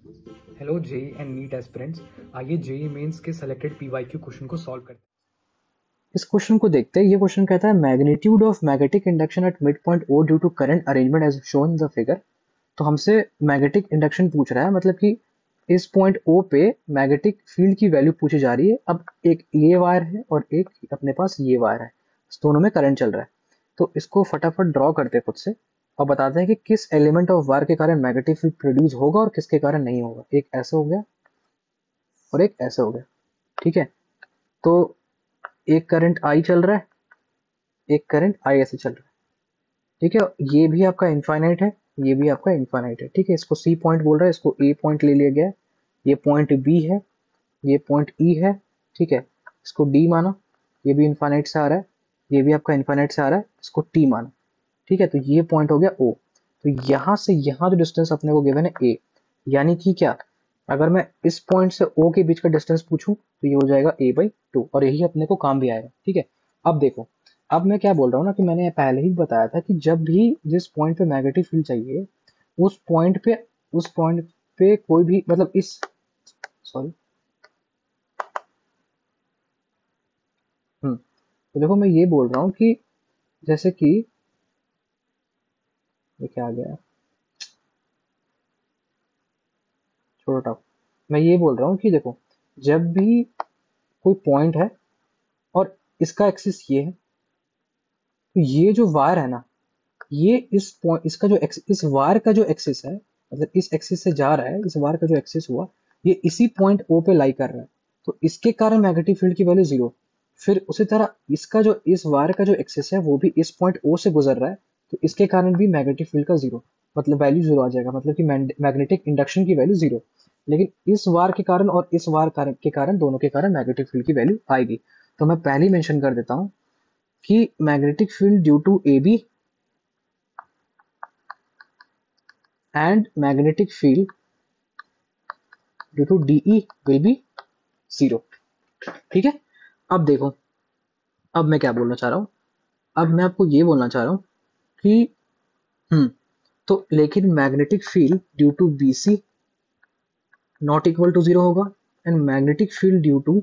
Hello JEE and NEET aspirants, आइए JEE Mains के selected PYQ question को solve करते हैं। इस क्वेश्चन को देखते हैं। ये क्वेश्चन कहता है magnitude of magnetic induction at mid point O due to current arrangement as shown in the figure. तो हमसे मैग्नेटिक इंडक्शन पूछ रहा है, मतलब कि इस पॉइंट ओ पे मैग्नेटिक फील्ड की वैल्यू पूछी जा रही है। अब एक ये वायर है और एक अपने पास ये वायर है, इस दोनों में करंट चल रहा है। तो इसको फटाफट ड्रॉ करते हैं खुद से और बताते हैं कि किस एलिमेंट ऑफ वायर के कारण मैग्नेटिक फील्ड प्रोड्यूस होगा और किसके कारण नहीं होगा। एक ऐसे हो गया और एक ऐसे हो गया, ठीक है। तो एक करंट आई चल रहा है, एक करंट आई ऐसे चल रहा है, ठीक है। ये भी आपका इनफाइनाइट है, ये भी आपका इनफाइनाइट है, ठीक है। इसको सी पॉइंट बोल रहा है, इसको ए पॉइंट ले लिया गया है। ये पॉइंट बी है, ये पॉइंट ई है, ठीक है। इसको डी माना, ये भी इनफाइनाइट से आ रहा है, ये भी आपका इनफाइनाइट से आ रहा है, इसको टी माना, ठीक है। तो ये पॉइंट हो गया ओ। तो यहां से यहां जो डिस्टेंस अपने को गिवन है ए, यानी कि क्या, अगर मैं इस पॉइंट से ओ के बीच का डिस्टेंस पूछूं तो ये हो जाएगा a बाई 2, और यही अपने को काम भी आएगा, ठीक है। अब देखो, अब मैं क्या बोल रहा हूँ ना कि मैंने पहले ही बताया था कि जब भी जिस पॉइंट पे मैग्नेटिक फील्ड चाहिए उस पॉइंट पे कोई भी मतलब इस सॉरी तो देखो मैं ये बोल रहा हूँ कि जैसे कि ये क्या आ गया, छोटा, मैं ये बोल रहा हूँ कि देखो, जब भी कोई पॉइंट है और इसका एक्सिस ये है, तो ये जो वायर है ना, ये इस पॉइंट इसका जो इस वायर का जो एक्सिस है, मतलब इस एक्सिस से जा रहा है, इस वायर का जो एक्सिस हुआ ये इसी पॉइंट ओ पे लाई कर रहा है। तो इसके कारण मैग्नेटिक फील्ड की वैल्यू जीरो। फिर उसी तरह इसका जो इस वायर का जो एक्सिस है वो भी इस पॉइंट ओ से गुजर रहा है, तो इसके कारण भी मैग्नेटिक फील्ड का जीरो, मतलब वैल्यू जीरो आ जाएगा, मतलब कि मैग्नेटिक इंडक्शन की वैल्यू जीरो। लेकिन इस वार के कारण और इस वार के कारण दोनों के कारण मैग्नेटिक फील्ड की वैल्यू आएगी। तो मैं पहले ही मेंशन कर देता हूं कि magnetic field due to A B and magnetic field due to DE will be zero, ठीक है। अब देखो, अब मैं क्या बोलना चाह रहा हूँ, अब मैं आपको ये बोलना चाह रहा हूँ कि तो लेकिन magnetic field due to BC not equal to zero होगा and magnetic field due to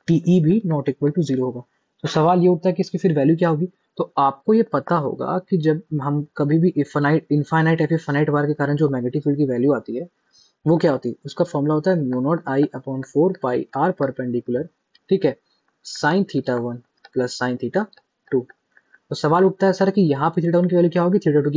TE भी नॉट इक्वल टू जीरो होगा। तो सवाल ये उठता है कि इसकी फिर वैल्यू क्या होगी। तो आपको ये पता होगा कि जब हम कभी भी इनफाइनाइट या फिर फाइनाइट वार के कारण जो मैग्नेटिक फील्ड की वैल्यू आती है वो क्या होती है, उसका फॉर्मूला होता है mu naught I upon 4 pi R perpendicular, ठीक है, sine theta 1 plus sine theta 2। तो सवाल उठता है सर कि यहाँ पे थीटा 1 की वैल्यू क्या होगी, थीटा 2 की